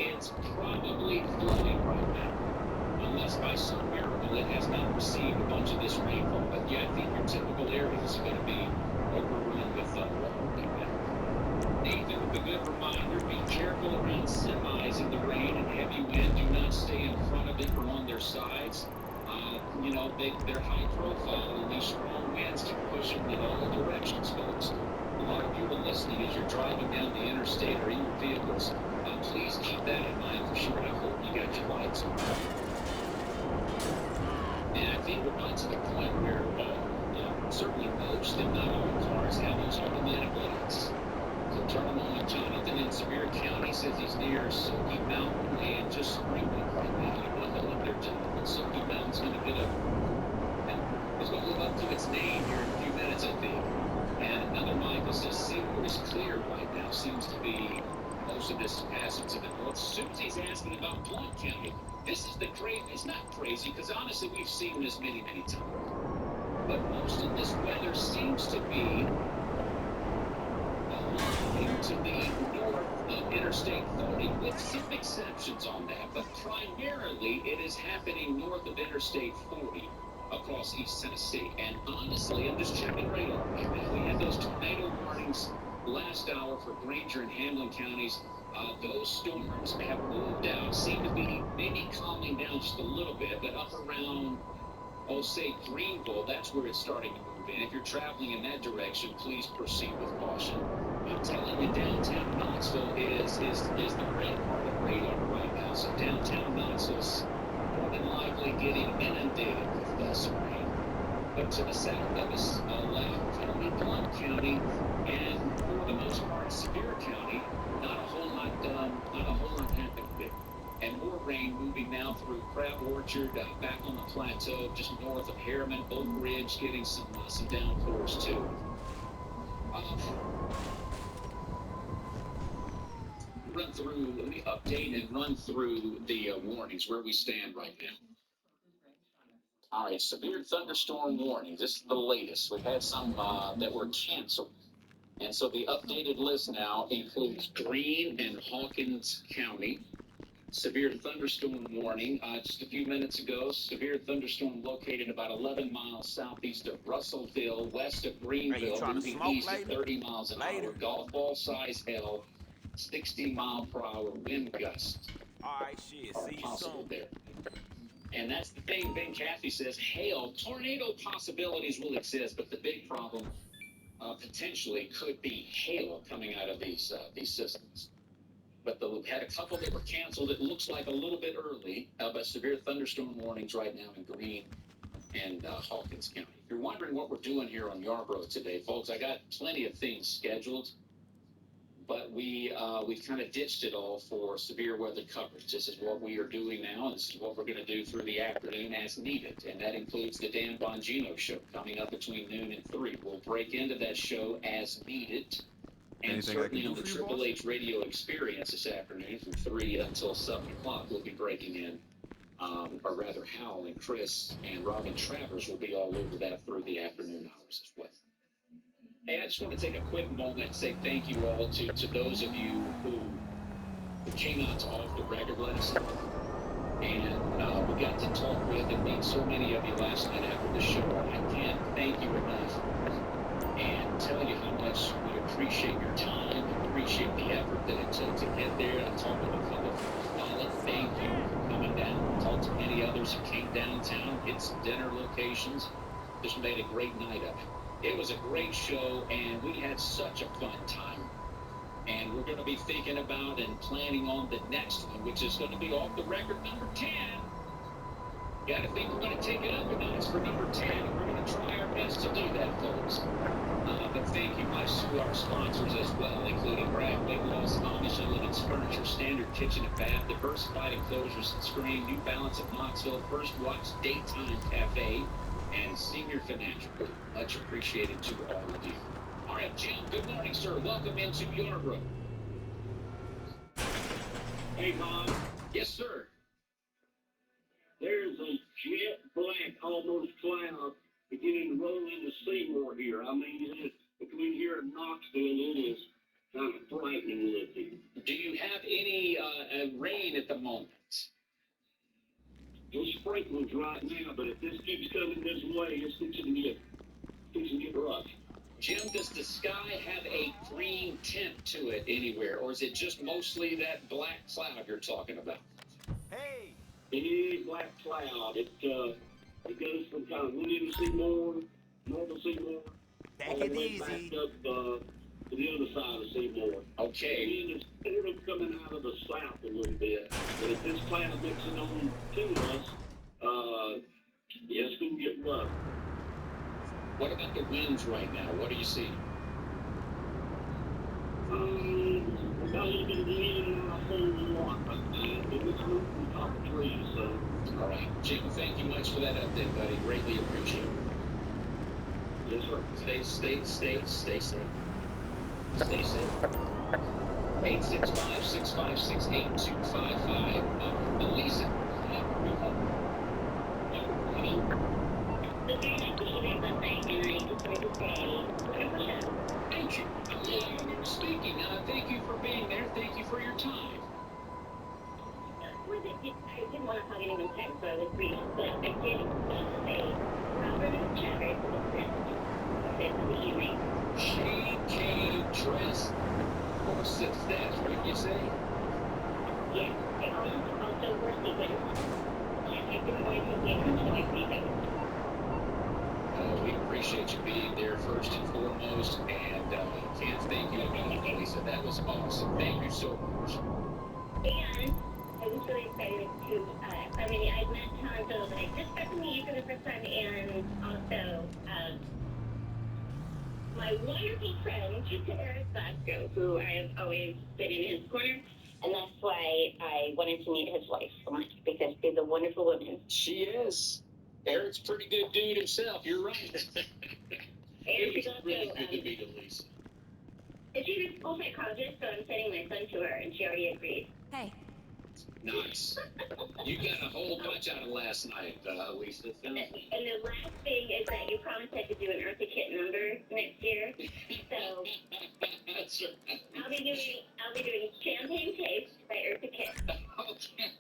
It's probably flooding right now, unless by some miracle it has not received a bunch of this rainfall. But yeah, I think your typical areas are going to be overrun with water right now. Nathan, with a good reminder, be careful around semis in the rain and heavy wind. Do not stay in front of them or on their sides. They're high profile, and these strong winds can push them in all directions, folks. A lot of you are listening as you're driving down the interstate or in your vehicles. Please keep that in mind for sure. I hope you got your lights on. And I think we're not to the point where certainly most, if not all, cars have those automatic lights. So turn them on. Jonathan in Sevier County says he's near Silky Mountain and just sprinkling right now. You want to look there, Jonathan. Silky Mountain's going to get it's going to live up to its name here in a few minutes, I think. And another Michael says Seymour is clear right now. Seems to be most of this passing to the north. Susie's asking about Blount County. This is the crazy. It's not crazy because honestly, we've seen this many, many times. But most of this weather seems to be aligned to the north of Interstate 40, with some exceptions on that. But primarily, it is happening north of Interstate 40 across East Tennessee. And honestly, I'm just checking radar right now. We had those tornado warnings last hour for Granger and Hamlin counties. Those storms have moved out, seem to be maybe calming down just a little bit, but up around, say, Greenville, that's where it's starting to move in. If you're traveling in that direction, please proceed with caution. I'm telling you, downtown Knoxville is the red part of radar right now. So downtown Knoxville's more than likely getting inundated with some rain. But to the south of us, Loudoun County, Blount County, and for the most part, Sevier County, not a whole lot happening there. And more rain moving now through Crab Orchard, back on the plateau, just north of Harriman, Oak Ridge, getting some downpours too. Let me update and run through the warnings where we stand right now. All right, severe thunderstorm warning. This is the latest. We've had some that were canceled. And so the updated list now includes Greene and Hawkins County. Severe thunderstorm warning. Just a few minutes ago, severe thunderstorm located about 11 miles southeast of Russellville, west of Greenville, moving east at 30 miles an hour. Golf ball size hail, 60-mile-per-hour wind gusts are possible there. And that's the thing. Ben Caffey says hail, tornado possibilities will exist, but the big problem potentially could be hail coming out of these systems. But we had a couple that were canceled. It looks like a little bit early, but severe thunderstorm warnings right now in Greene and Hawkins County. If you're wondering what we're doing here on Yarborough today, folks, I got plenty of things scheduled, but we've kind of ditched it all for severe weather coverage. This is what we are doing now, and this is what we're going to do through the afternoon as needed, and that includes the Dan Bongino show coming up between noon and 3. We'll break into that show as needed. And anything certainly on the Triple H radio experience this afternoon from 3 until 7 o'clock, we'll be breaking in, or rather Hal and Chris and Robin Travers will be all over that through the afternoon hours as well. Hey, I just want to take a quick moment and say thank you all to those of you who came out to Off the Record last night. And we got to talk with and meet so many of you last night after the show. I can't thank you enough and tell you how much we appreciate your time, appreciate the effort that it took to get there. I talked with a couple of Paula, thank you for coming down. Talked to many others who came downtown, hit some dinner locations, just made a great night of it. It was a great show, and we had such a fun time. And we're going to be thinking about and planning on the next one, which is going to be Off the Record number 10. Got to think we're going to take it up a notch for number 10, and we're going to try our best to do that, folks. But thank you to our sponsors as well, including Brad Weight Loss, Amish Elements Furniture, Standard Kitchen and Bath, Diversified Enclosures and Screen, New Balance of Knoxville, First Watch Daytime Cafe, and Senior Financial. Much appreciated to all of you. All right, Jim, good morning, sir. Welcome into Yarborough. Hey, Bob. Yes, sir. There's a jet black, almost cloud beginning to roll into Seymour here. I mean, between here and Knoxville, it is kind of frightening looking. Do you have any rain at the moment? There's sprinkles right now, but if this keeps coming this way, it's fixing to get rough. Jim, does the sky have a green tint to it anywhere, or is it just mostly that black cloud you're talking about? Hey! Big black cloud. It goes from kind of William Seymour, north of Seymour, all Take the it way easy. back up to the other side of Seymour. Okay. And it's sort of coming out of the south a little bit. But if this cloud mixing on to us, yeah, it's going to get rough. What about the winds right now? What do you see? Got a little bit of wind, not a whole lot right now, but it's moving from top of trees, so. All right. Jim, thank you much for that update, buddy. Greatly appreciate it. Yes, sir. Stay safe. Stay safe. 865-656-8255. Elisa. Thank you. Speaking, thank you for being there. Thank you for your time. I didn't want to talk anyone time, so I was brief, but I did want to say Robert and Trevor for the evening. She came dressed for success. What did you say? Yes, they also were sequenced. I didn't want to take it until I see them. We appreciate you being there first and foremost, and can't thank you enough, Lisa. That was awesome. Thank you so much. And I was really excited to, I've met Tonto, but I just got to meet you for the first time, and also, my wonderful friend, Eric Glasgow, who I have always been in his corner, and that's why I wanted to meet his wife so much, because she's a wonderful woman. She is. Eric's a pretty good dude himself. You're right. And she's It was also, really good to meet Elisa. she's a school psychologist, so I'm sending my son to her, and she already agreed. Hey. Nice. You got a whole bunch out of last night, Elisa. And the last thing is that you promised I could do an Eartha Kitt number next year. So That's right. I'll be doing Champagne Taste by Eartha Kitt. Okay.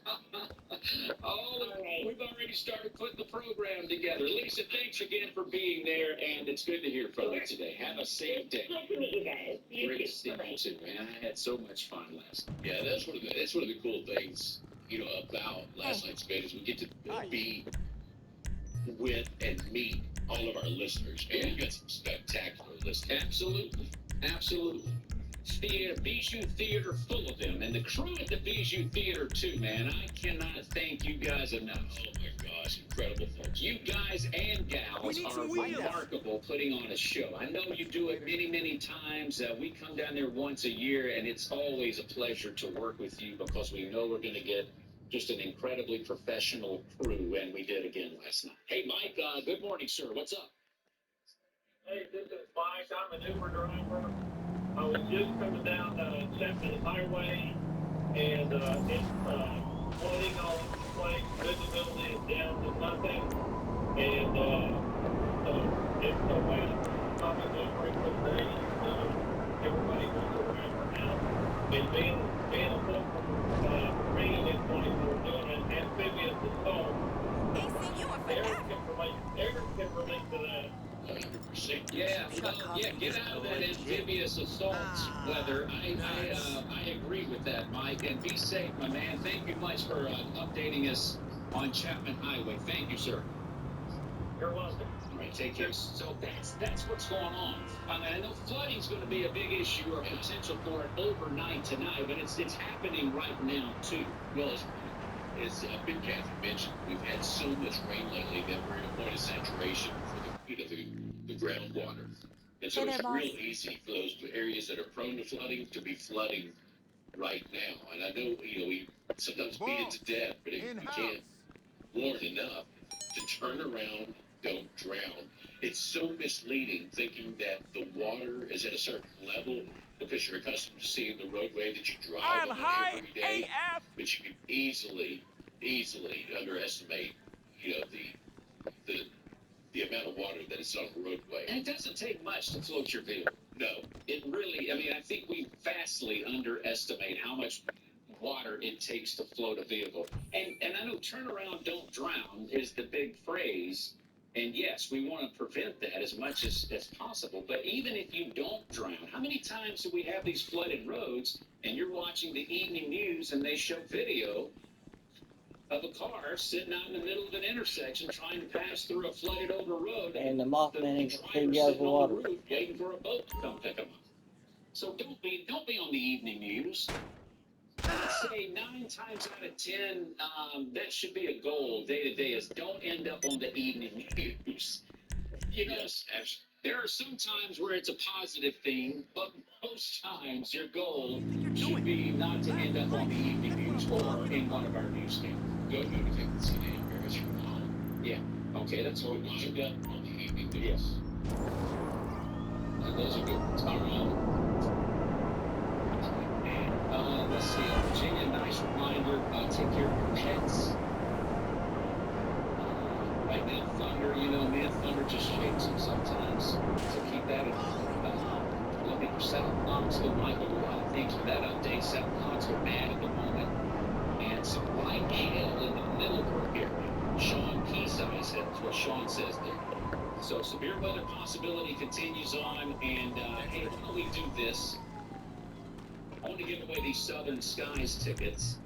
Oh, All right. we've already started putting the program together. Lisa, thanks again for being there, and it's good to hear from you today. Have a safe day. Good to meet you guys. You Great too. to see you Bye-bye. too, man. I had so much fun last night. Yeah, that's one of the cool things, about last night's event is we get to be with and meet all of our listeners. Man, you got some spectacular listeners. Absolutely. Absolutely. Bijou Theater full of them, and the crew at the Bijou Theater too, man. I cannot thank you guys enough. Oh my gosh, incredible folks. You guys and gals are remarkable putting on a show. I know you do it many, many times. We come down there once a year, and it's always a pleasure to work with you because we know we're going to get just an incredibly professional crew, and we did again last night. Hey, Mike, good morning, sir. What's up? Hey, this is Mike. I'm an Uber driver. I was just coming down Champion Highway, and it's flooding all over the place. Visibility is down to nothing, and it's the west probably frequent days. Everybody goes around for now. And being a local marine is what we're doing an amphibious assault. Ain't seen you in forever. Eric can relate to that. 100%. Yeah, well, get out of that amphibious assault weather. I agree with that, Mike. And be safe, my man. Thank you much for updating us on Chapman Highway. Thank you, sir. You're welcome. All right, take care. So that's what's going on. I know flooding's going to be a big issue or potential for it overnight tonight, but it's happening right now too. Well, as Big Catherine mentioned, we've had so much rain lately that we're at a point of saturation for the groundwater. And so Hey there, it's boss. real easy for those areas that are prone to flooding to be flooding right now. And I know, we sometimes beat it to death, but if we can't warn enough to turn around, don't drown. It's so misleading thinking that the water is at a certain level because you're accustomed to seeing the roadway that you drive on every day. But you can easily underestimate, the amount of water that is on the roadway. And it doesn't take much to float your vehicle. No, it really, I mean, I think we vastly underestimate how much water it takes to float a vehicle. And I know turn around, don't drown is the big phrase. And yes, we want to prevent that as much as possible. But even if you don't drown, how many times do we have these flooded roads and you're watching the evening news and they show video of a car sitting out in the middle of an intersection trying to pass through a flooded over road, And the Mothman is driver pretty out of sitting on water. the roof waiting for a boat to come pick him up. So don't be on the evening news. I'd say 9 times out of 10, that should be a goal day to day, is don't end up on the evening news. You know, there are some times where it's a positive thing, but most times your goal should be not to end up on the evening news or in one of our newsstands. Go to the city embarrassed from home. Yeah. Okay, that's what we want. You got on the evening news. Yes. And those are good ones. All right. Let's see, Virginia, nice reminder, take care of your pets. Right now, thunder, you know, man, thunder just shakes them sometimes. So keep that in mind. Look at your South Knoxville, Michael, a lot of things for that update. South Knoxville, bad at the moment. And some light hail in the Middlebrook area. Sean P-size, that's what Sean says there. So severe weather possibility continues on, and hey, why don't we do this? I want to give away these Southern Skies tickets.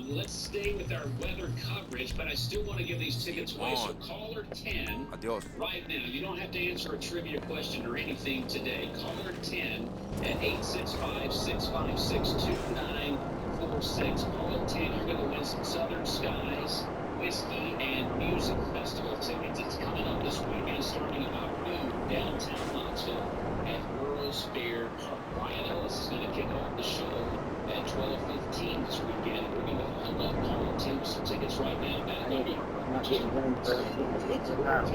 Let's stay with our weather coverage, but I still want to give these tickets away. So caller 10 right now. You don't have to answer a trivia question or anything today. Caller 10 at 865-656-2946. Caller 10, you're going to win some Southern Skies Whiskey and Music Festival tickets. It's coming up this weekend starting about noon downtown Knoxville at World's Fair Park. Ryan Ellis is going to kick off the show at 12:15 this weekend. We're going to hook up Caller 10 with some tickets right now. Back over. Not getting green for it. It's a power.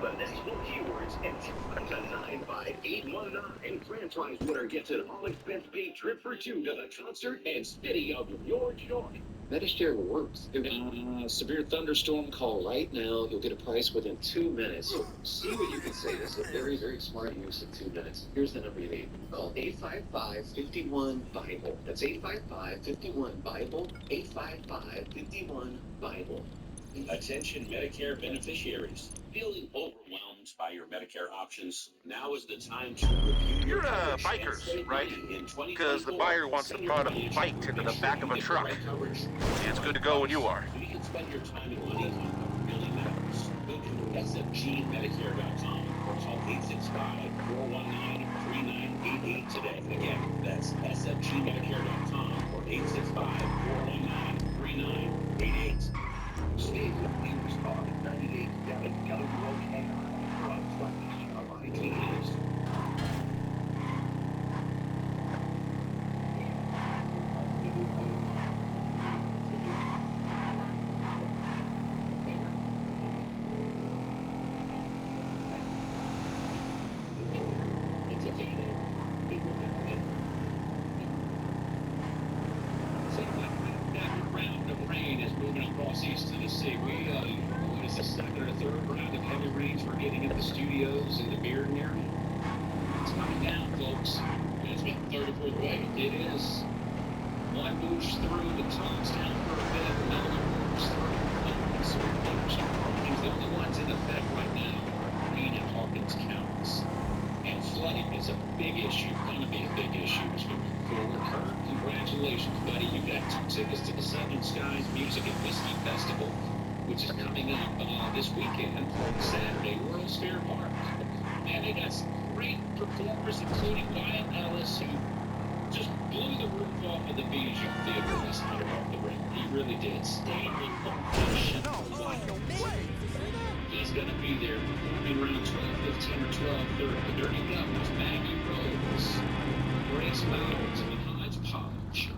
For the next full keywords and to 95819. Franchise winner gets an all-expense paid trip for 2 to the concert and city of your choice. Medishare works. Severe thunderstorm call right now. You'll get a price within 2 minutes. See what you can say. This is a very, very smart use of 2 minutes. Here's the number you need. Call 855-51-BIBLE. That's 855-51-BIBLE. 855-51-BIBLE. Attention Medicare beneficiaries. Feeling overwhelmed by your Medicare options? Now is the time to review your coverage. You're right? Because the buyer wants to prod a bike into the back of a truck. It's good to go when you are. You can spend your time and money on what really matters. Go to sfgmedicare.com or call 865-419-3988 today. Again, that's sfgmedicare.com or 865-419-3988. Stay with News Talk 98 WOKI from Sunday News. East Tennessee. What is the second or third round of heavy rains we're getting at the studios in the Bearden area? It's coming down, folks. It's been 34th way. It is. One moves through the tops down for a bit, another one moves through. The only ones in effect right now are Greene and Hawkins counties. And flooding is a big issue, going to be a big issue as we move forward. Kurt, congratulations, buddy. You got 2 tickets to the Southern Skies Music and Whiskey Festival, which is coming up this weekend on Saturday, World's Fair Park. And they got some great performers, including Wyatt Ellis, who just blew the roof off of the Bijou Theater last night off the ring. He really did. Standing ovation for Wyatt. He's going to be there performing around 12:15 or 12:30. The Dirty Governors, Maggie Rose, Grace Bowers, and Hodgepodge.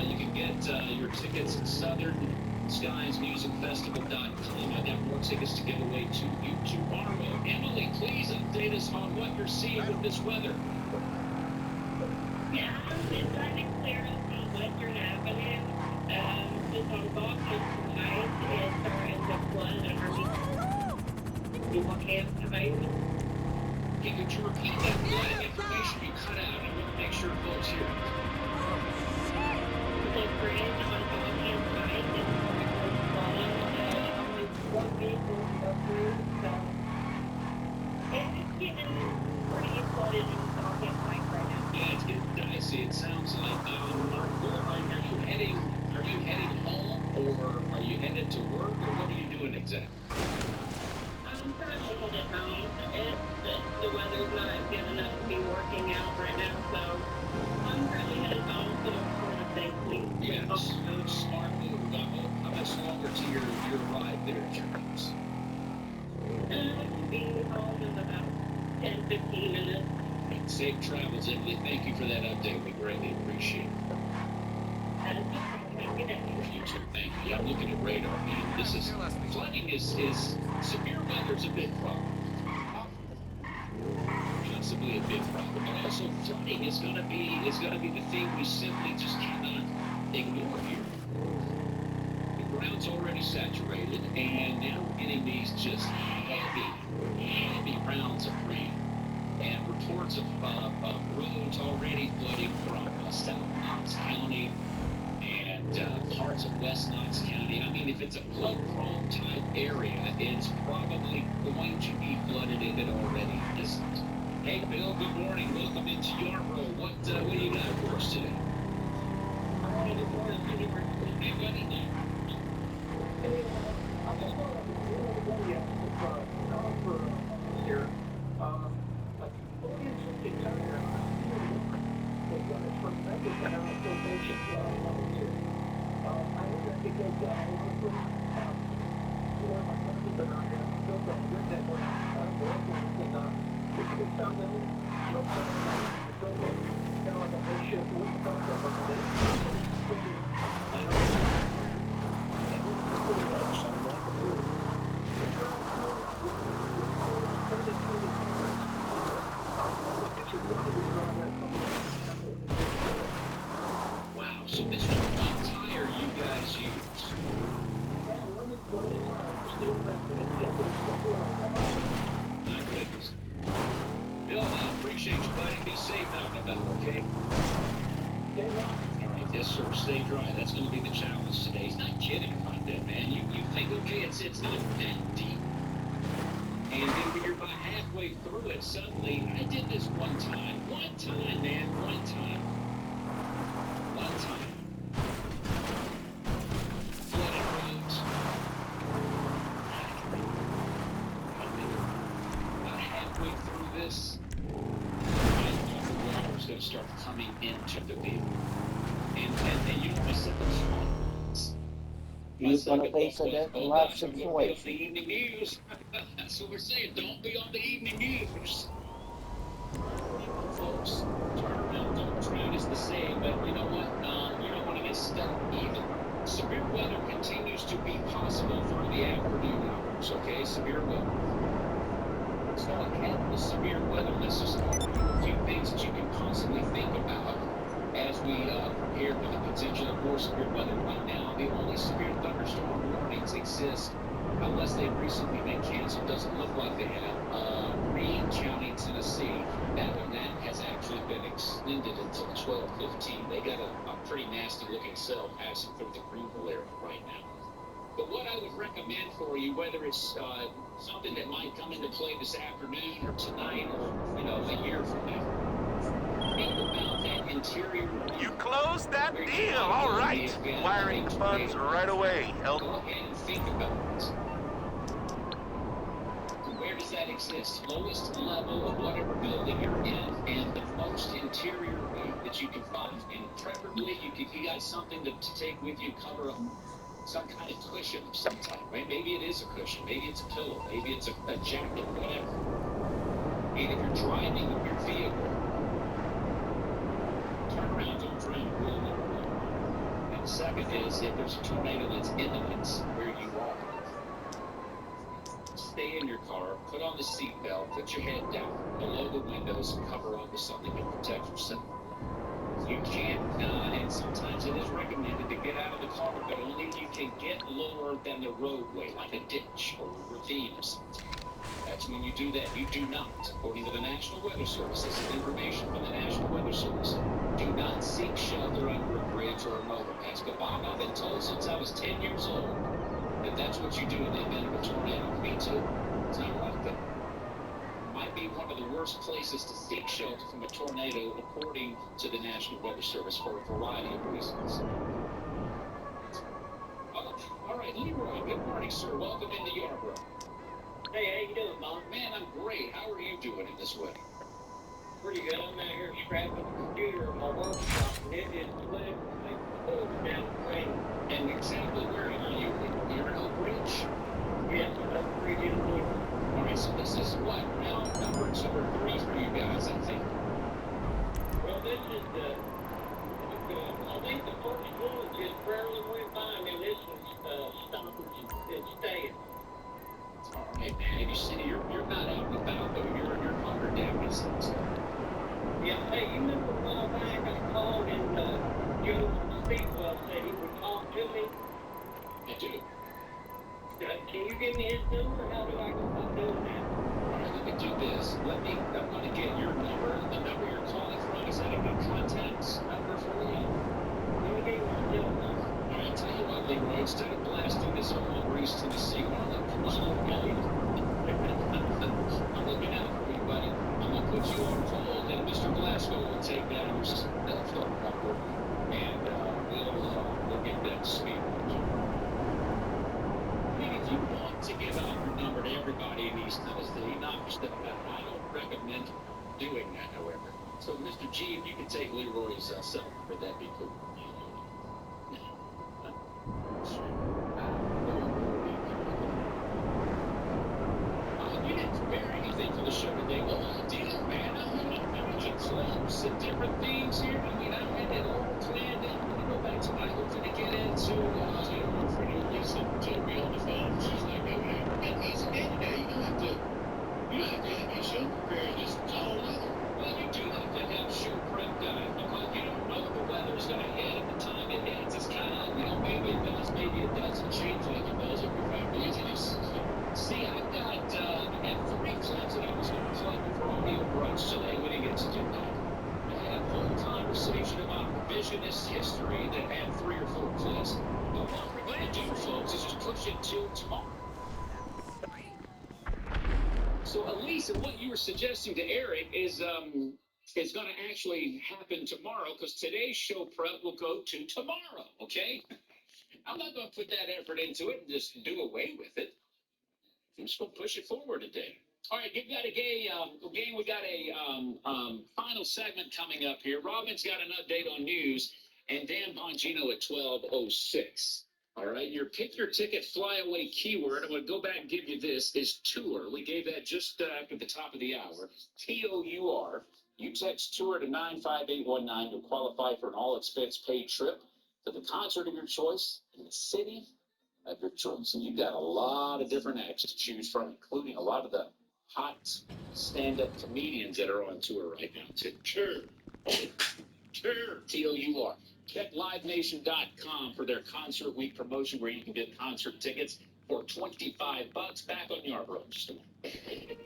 You can get your tickets at SouthernSkiesMusicFestival.com. I got more tickets to give away to you tomorrow. Emily, please update us on what you're seeing with this weather. Yeah, it's starting to clear up on Western Avenue. Just on Boston tonight, it's starting to flood underneath. People can't survive. it sounds like are you heading home, or are you headed to work, or what are you doing exactly? I'm currently headed home. The weather's not good enough to be working out right now, so I'm currently headed home to Florida safely. Yes, smart move. How much longer to your ride there at your house? I'll be home in about 10-15 minutes. Safe travels, Emily. Thank you for that update. We greatly appreciate it. You too. Thank you. Yeah, I'm looking at radar. And this is flooding is severe weather's a big problem. Possibly a big problem, but also flooding is going to be the thing we simply just cannot ignore here. The ground's already saturated, and now we're getting these just heavy rounds of rain, and reports of roads already flooding from South Knox County and parts of West Knox County. I mean, if it's a flood-prone type area, it's probably going to be flooded if it already isn't. Hey, Bill, good morning. Welcome into Yarborough. What do you got for us today? Hey, buddy. Wow, so this is what tire you guys use? My goodness. Bill, I appreciate you, buddy. Be safe out and about, okay? All right, yes, sir. Stay dry. That's going to be the challenge today. He's not kidding about that, man. You think, okay, it's not that deep. And then when you're about halfway through it, suddenly, I did this one time, man, one time. Flooded roads. About halfway through this, I thought the water was going to start coming into the vehicle. And you know, I said those ones. He's going to face a life situation. The evening news. That's what we're saying. Don't be on the evening news. Folks, turn around, don't drown is the same, but you know what? You don't want to get stuck either. Severe weather continues to be possible through the afternoon hours, okay? Severe weather. So ahead with severe weather, let's just talk about a few things that you can possibly think about as we prepare for the potential of more severe weather. Right now, the only severe thunderstorm warnings exist, unless they've recently been canceled. Doesn't look like they have. Greene County, Tennessee, that has actually been extended until 12:15. They got a pretty nasty looking cell passing through the Greenville area right now. But what I would recommend for you, whether it's something that might come into play this afternoon or tonight or, a year from now, think about that interior. You closed that deal, all right. Wiring funds right away. Go ahead and think about it. Where does that exist? Lowest level of whatever building you're in, and the most interior way that you can find. And preferably, you got something to take with you, cover up some kind of cushion of some type, right? Maybe it is a cushion, maybe it's a pillow, maybe it's a jacket, whatever. And if you're driving your vehicle, turn around, don't drown, rule number one. And the second is, if there's a tornado that's imminent where you are, stay in your car, put on the seatbelt, put your head down below the windows, and cover up with something to protect yourself. You can't, and sometimes it is recommended to get out of the car, but only if you can get lower than the roadway, like a ditch or a ravine or something. That's when you do that. You do not, according to the National Weather Service, this is information from the National Weather Service, do not seek shelter under a bridge or an overpass. But Bob, I've been told since I was 10 years old that that's what you do in the event of a tornado. Me too. It's not like that. Might be one of the worst first places to seek shelter from a tornado, according to the National Weather Service, for a variety of reasons. All right, Leroy, good morning, sir. Welcome into Yarborough. Hey, how you doing, Bob? Man, I'm great. How are you doing in this weather? Pretty good. I'm out here scrapping the computer in my workshop, and it is literally pouring down the rain. And exactly where are you? You're in Oak Ridge? Yes, I'm up pretty in the All right, so this is what, round number 2 or 3 for you guys, I think. Well, this is I think the first one just barely went by, and then this one's stopping and staying. All right, man. And you see, you're not out and about, though. You're hunkered down, it seems. Yeah, hey, you remember a while back I called and Joe from Speedwell said he would talk to me? I do. Can you give me his number? How do I go about doing that? All right, let me do this. I'm going to get your number. The number you're calling from, is that a good contacts number for you? Let me get my cell number. All right, tell you what, Leroy, instead of blasting this whole Greece, Tennessee, Marlon, come on, buddy. I'm looking out for you, buddy. I'm going to put you on hold, and Mr. Glasgow will take down your cell phone number, and we'll get that speed. I mean, if you want to give out your number to everybody in East Tennessee, knock your stuff out. I don't recommend doing that, however. So, Mr. G, if you could take Leroy's cell number, that'd be cool. You didn't prepare anything for the show today. Well, I did, man. I mean, clubs and different things here. I mean, I had it all planned out. I'm going to go back to my hoping to get into, pretty Lisa to be on the phone. She's like, okay, that means again today. You don't have to have your show prepared. Just call weather. Well, you do have to have show prep done because you don't know if the weather's going to hit at the time it hits. It's kind of, maybe it does, maybe it doesn't change like it does every 5 days. And it's, see, I had 3 clips that I was going to play before audio brunch today. We didn't get to do that. I had a whole conversation about revisionist history that had 3 or 4 clips. But what we're going to do, folks, is just push it till tomorrow. So, Elise, what you were suggesting to Eric is going to actually happen tomorrow because today's show prep will go to tomorrow, okay? I'm not going to put that effort into it and just do away with it. I'm just going to push it forward today. All right, we got a final segment coming up here. Robin's got an update on news, and Dan Bongino at 12:06. All right, your pick your ticket flyaway keyword. I'm going to go back and give you this is tour. We gave that just after the top of the hour. TOUR. You text tour to 95819 to qualify for an all-expense paid trip to the concert of your choice in the city of your choice. And you've got a lot of different acts to choose from, including a lot of the hot stand-up comedians that are on tour right now, too. Tour. TOUR. Check LiveNation.com for their Concert Week promotion where you can get concert tickets for $25. Back on Yarborough. Just a minute.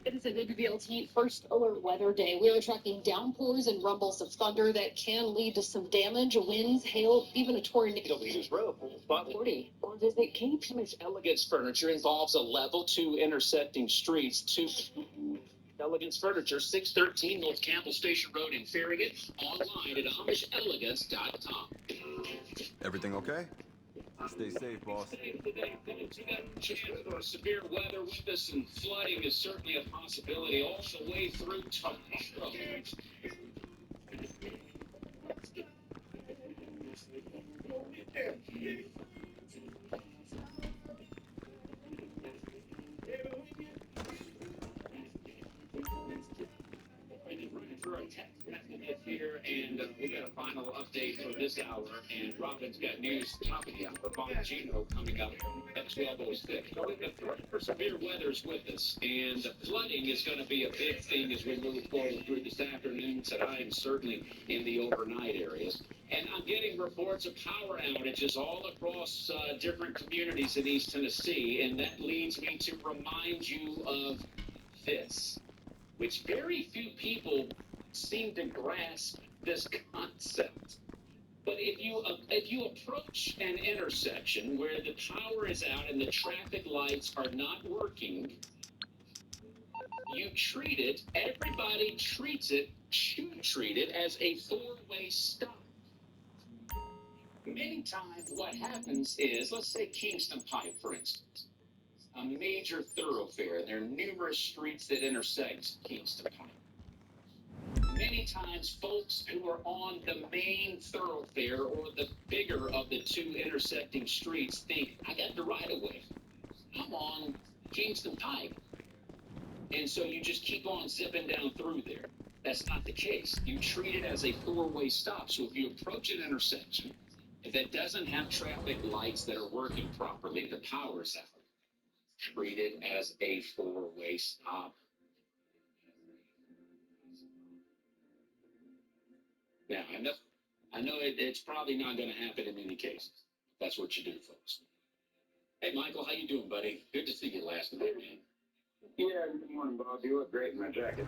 It is a WBLT first alert weather day. We are tracking downpours and rumbles of thunder that can lead to some damage, winds, hail, even a tornado. Leaders Road, spot 40. Or visit KPMG. Elegance Furniture involves a level 2 intersecting streets to Elegance Furniture, 613 North Campbell Station Road in Farragut. Online at AmishElegance.com. Everything okay? Stay safe, boss. Chance for severe weather with us, and flooding is certainly a possibility all the way through tomorrow. Here, and we got a final update for this hour, and Robin's got news top of the hour. Bongino coming up at 12:06. So we've got threat for severe weather's with us, and the flooding is going to be a big thing as we move forward through this afternoon, tonight, and certainly in the overnight areas. And I'm getting reports of power outages all across different communities in East Tennessee, and that leads me to remind you of this, which very few people seem to grasp this concept. But if you approach an intersection where the power is out and the traffic lights are not working, You treat it, everybody treats it, should treat it as a four-way stop. Many times what happens is, let's say Kingston Pike, for instance, a major thoroughfare. There are numerous streets that intersect Kingston Pike. Many times folks who are on the main thoroughfare or the bigger of the two intersecting streets think, I got the right of way. I'm on Kingston Pike. And so you just keep on zipping down through there. That's not the case. You treat it as a four-way stop. So if you approach an intersection that doesn't have traffic lights that are working properly, the power's out, treat it as a four-way stop. Now, I know it's probably not going to happen in any cases. That's what you do, folks. Hey, Michael, how you doing, buddy? Good to see you last night, man. Yeah, good morning, Bob. You look great in my jacket.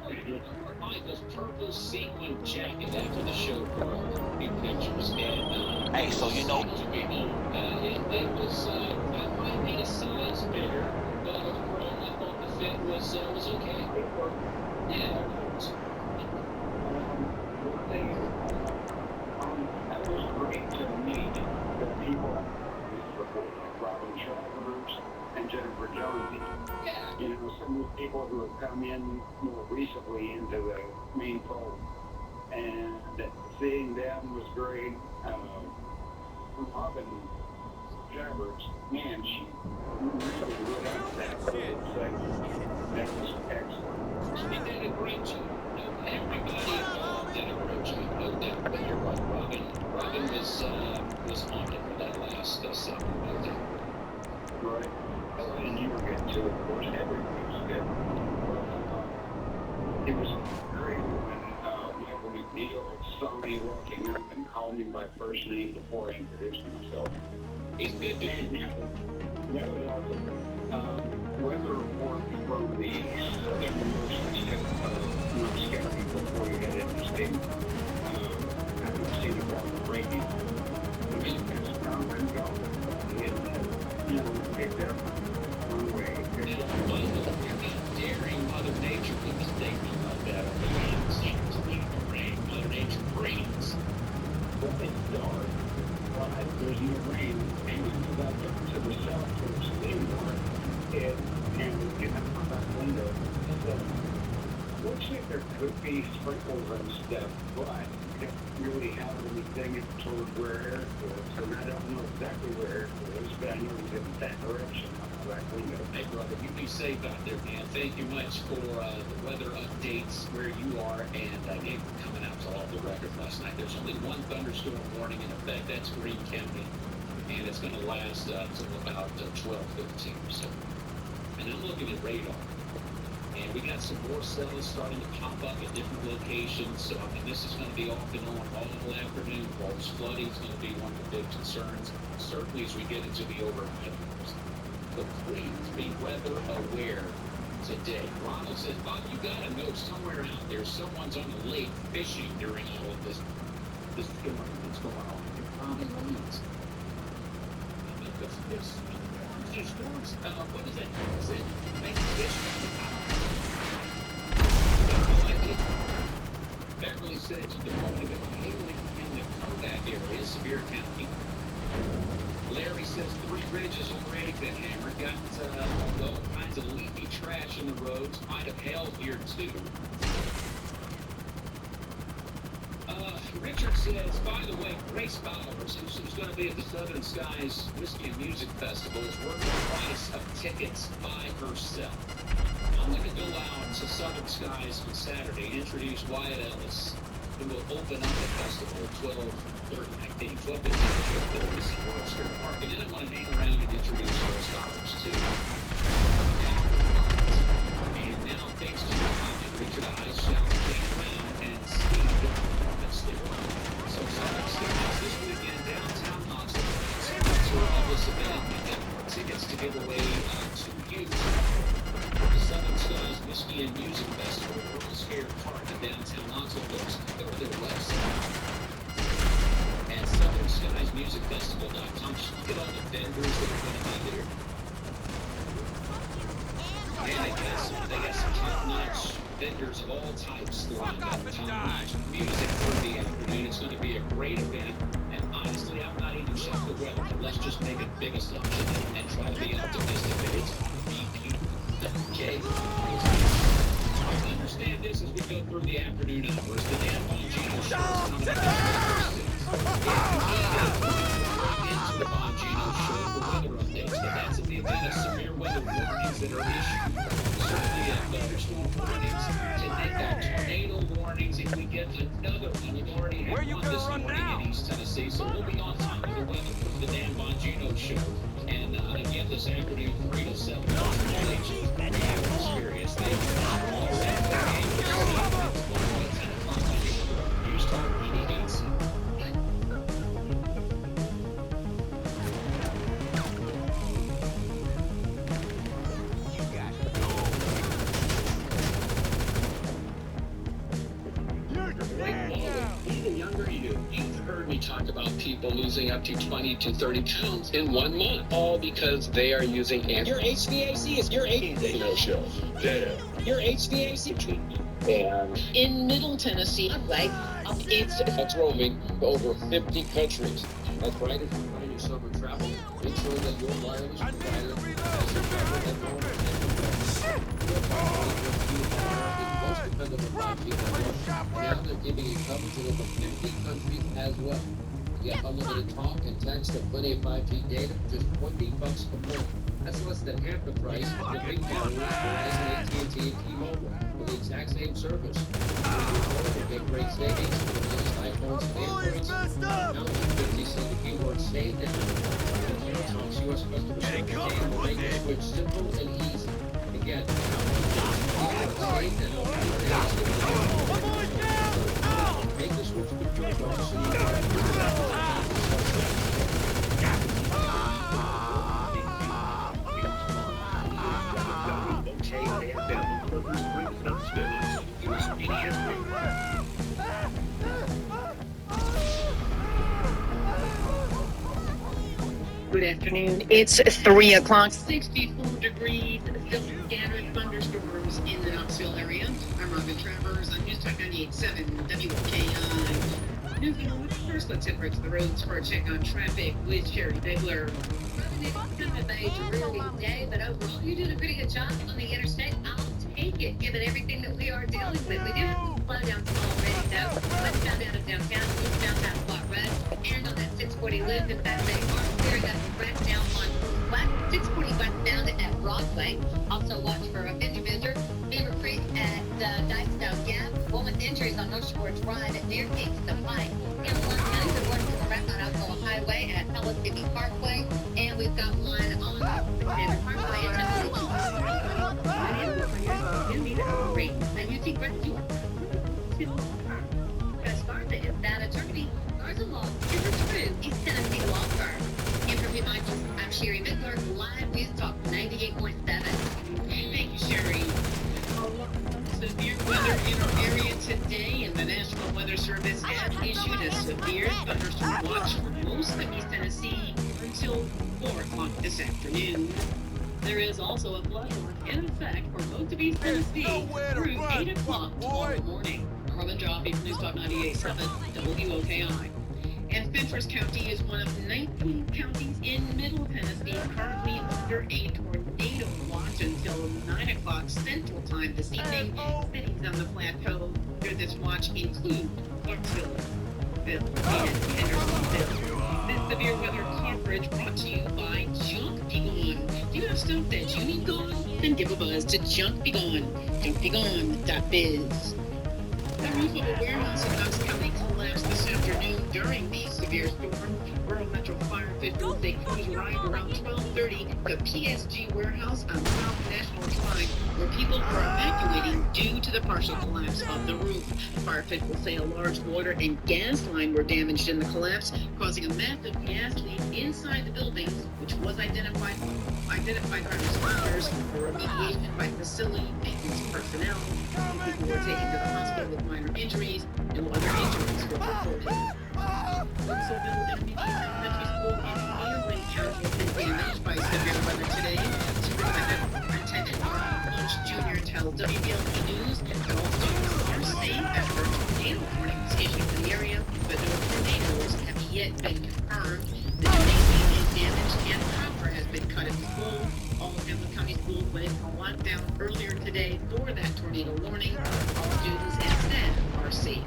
You wore Michael's purple sequin jacket after the show for a few pictures. And, hey, so you know. It was, I might need a size bigger, but overall, I thought the fit was okay. Yeah. One thing is, that was great to meet the people before, like Robin Travers and Jennifer Jonesy. Yeah. You know, some of the people who have come in more recently into the main fold. And seeing them was great. Robin Travers, man, she really lit up that whole segment. That was excellent. She did a great job. Everybody involved did a great job. No doubt. But you're right, Robin was haunted for that last segment right there. Right. And you were getting to it, of course, everything was good. It was great when Michael McNeil saw me walking up and called me by first name before I introduced myself. He's good, dude. That was awesome. Weather report from the southernmost tip of North County before we got into state. I haven't seen it on the radio. It's come and gone. You know, picked up one way. You're not daring Mother Nature with a statement like that. Mother Nature brings. Well, it's dark, but there's no rain. And up to the south towards Leavenworth, and you know, from that window, so looks like there could be sprinkles and stuff, but I don't really have anything toward where air goes, and I don't know exactly where it goes, but I know it's in that direction out that window. Hey, brother, you be safe out there, man. Thank you much for the weather updates where you are, and again, coming out to all the record last night. There's only one thunderstorm warning in effect. That's Greene County, and it's going to last until about 12:15 or so. And I'm looking at radar, and we got some more cells starting to pop up at different locations. So, I mean, this is going to be off and on all afternoon. Falls flooding is going to be one of the big concerns, certainly as we get into the overnight hours. But please be weather aware today. Ronald says, Bob, you got to know somewhere out there someone's on the lake fishing during all of this storm that's going on. It probably means. This storms, what is that? Is it make fish? Beverly says the morning of hailing in the Kodak area, Sevier County. Larry says 3 bridges already been hammered. Got all kinds of leaky trash in the roads. Might have hailed here too. Richard says, by the way, Grace Bowers, who's going to be at the Southern Skies Whiskey and Music Festival, is working the price of tickets by herself. I'm going to go out to Southern Skies on Saturday and introduce Wyatt Ellis, who will open up the festival at 12:30, 12:15 at World Square Park. And then I want to hang around and introduce Grace Bowers, too. And now, thanks to your comment, Richard, I shall hang around and see the performance there. So, Southern Skies this weekend, downtown Knoxville. To all this event, we've got more tickets to give away to you. The Southern Skies Whiskey and Music Festival, World Square Park in downtown Knoxville. Go to their website at SouthernSkiesMusicFestival.com. Look at all the vendors that are going to be there. They got some top-notch vendors of all types lined up. Top-notch music for the afternoon. It's going to be a great event. And honestly, I'm not even sure the weather, but let's just make a big assumption and try to be optimistic that it's okay. Understand this as we go through the afternoon hours. The Dan Bongino show is coming up into the Bongino show for weather updates. But that's in the event of severe weather warnings that are issued. Certainly thunderstorm warnings. And they've got tornado warnings. If we get another one, we've already had one this morning in East Tennessee. So we'll be on top of the weather for the Dan Bongino show. And again, this afternoon, 3 to 7. Experience. Even younger you've heard me talk about people losing up to 20 to 30 pounds in 1 month, all because they are using your HVAC is your no show. Yeah. Your HVAC treatment. And in Middle Tennessee, that's roaming over 50 countries. That's right. If you're planning your summer travel, make sure that your wireless provider has your cover that most dependable 5G network. Now they're giving you coverage in over 50 countries as well. You get unlimited talk and text and plenty of 5G data for just $20 a month. That's less than half the price of the big carriers, Verizon, AT&T, and T-Mobile, for the exact same service. You get great savings for the latest iPhones and Androids. Now, 50-cent keyword saved and Talks U.S. customer service will make the switch simple and easy. Again, make the switch to your phone so you can Good afternoon. It's 3 o'clock, 64 degrees, still scattered thunderstorms in the Knoxville area. I'm Robin Travers on News Talk 98.7 WKI. Newfield, first let's head right to the roads for a check on traffic with Sherry Bigler. It's kind of a dreary day, but overall you did a pretty good job on the interstate. I'll take it, given everything that we are dealing with. We do have some slowdowns already, though. Westbound out of downtown, eastbound out of Block Red, and on that 640 loop, in fact, they are clearing up the wreck now on West 640 westbound at Broadway. Also watch for a fender bender, Beaver Creek at Dykesville Gap, one with injuries on North Shore Drive at near Kingston Pike. In Blount County, we're working the wreck on Alcoa Highway at Pellissippi Parkway, and we've got one on Standard Parkway at Temple Beach. You need a rate, and you take right to Garza is that attorney. Garza Law is a true East Tennessee law firm. And from you, I'm Sherry Midler, live News Talk 98.7. Thank you, Sherry. Severe weather in our area today, and the National Weather Service has issued a severe thunderstorm watch for most of East Tennessee until 4 o'clock this afternoon. There is also a flood warning in effect for most of East Tennessee through 8 o'clock tomorrow morning. Robin Jaffe, News Talk 98.7 WOKI. And Fentress County is one of 19 counties in Middle Tennessee currently under a tornado watch until 9 o'clock Central Time this evening. Cities on the plateau under this watch include Clarksville, and Hendersonville. This severe weather coverage brought to you by Junk Be Gone. Do you have stuff that you need gone? Then give a buzz to Junk Be Gone. JunkBeGone.biz. The roof of a warehouse in Knox County collapsed this afternoon during the severe storm. Rural Metro Fire officials say crews arrived around 12:30 at the PSG warehouse on South National Drive, where people were evacuating due to the partial collapse of the roof. Fire officials say a large water and gas line were damaged in the collapse, causing a massive gas leak inside the building, which was identified by responders for remediation by facility maintenance personnel. People were taken to the hospital with minor injuries, and other injuries were reported. Oaksville Intermediate Elementary School in Nearland County has been damaged by severe weather today. Superintendent Welch Jr. tells WBLT News that all students are safe after a tornado warning was issued for the area, but no tornadoes have yet been confirmed. The donation is damaged and power has been cut in full. All Hamilton County schools went into lockdown earlier today for that tornado warning. All students and staff are safe.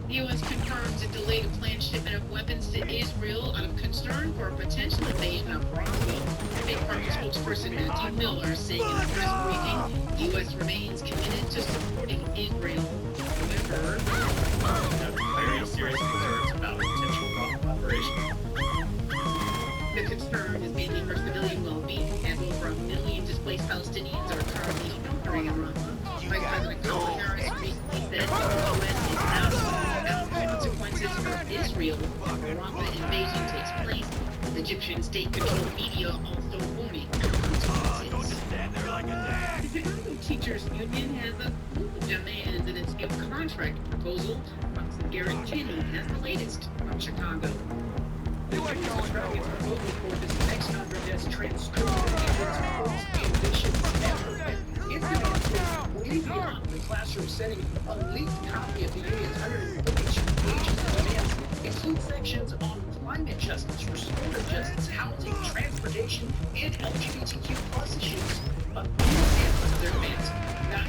The U.S. confirms it delayed a planned shipment of weapons to Israel out of concern for a potential invasion of Roswell. State Department spokesperson Matthew Miller saying in a press briefing, U.S. remains committed to supporting Israel. However, very serious concerns about potential Roswell operation. the concern is mainly for civilian well-being, as over 1 million displaced Palestinians are currently sheltering in Rafah. Vice President Kamala Harris recently said the U.S. is not about consequences for Israel if the Rafah invasion takes place. The Egyptian state-controlled media also warning consequences. The Chicago Teachers Union has a slew of demands in its new contract proposal. Fox and Garrett Cheney has the latest from Chicago. The Union was trying its proposal for this next contract as transcribed its most ambitious ever. It's going to include way beyond the classroom setting. A leaked copy of the union's 142 pages of demands includes sections on climate justice, restorative justice, housing, transportation, and LGBTQ plus issues. A few examples of their demands: 9%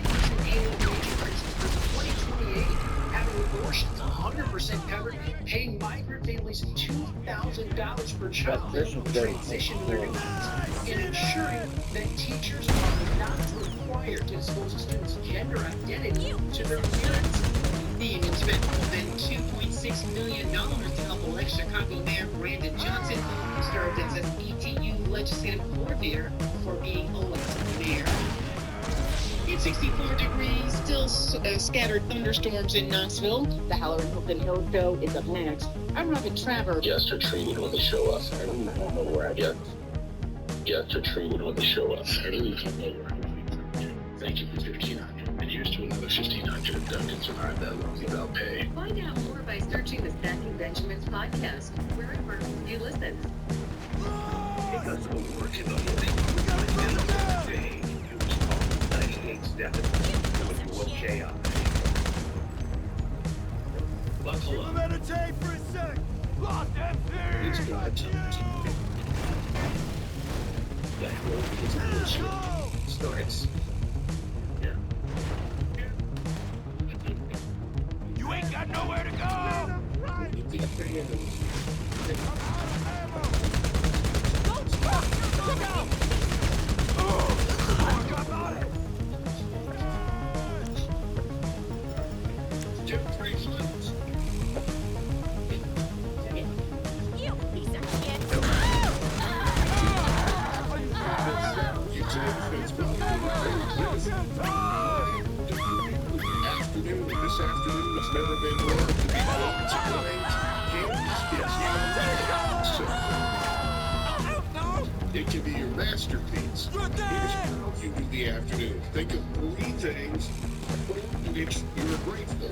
annual wage increases through 2028, having abortions 100% covered, paying migrant families $2,000 per child to transition to their new needs, and ensuring that teachers are not required to disclose a student's gender identity to their parents. The union spent more than $2.6 million to help elect Chicago Mayor Brandon Johnson, who served as an ETU legislative coordinator before being elected mayor. It's 64 degrees, still scattered thunderstorms in Knoxville. The Halloran Hilton Hill Show is up next. I'm Robin Travers. Guests are treated when they show up. I don't know where I get. Guests are treated when they show up. I don't even know where I get. Thank you for 1,500. And here's to another 1,500 that can survive that long without pay. Find out more by searching the Stacking Benjamins podcast, wherever you listen. Because of work in the morning, day, use all 98 steps with your chaos. Buckle up. Meditate for a sec. Lost that thing. It's God times. That road is bullshit. Starts. Yeah. You ain't got nowhere to go. You think You piece of shit. This afternoon has never been more to be welcome to it can be your masterpiece. Here's how you do the afternoon. Think of 3 things for which you're grateful.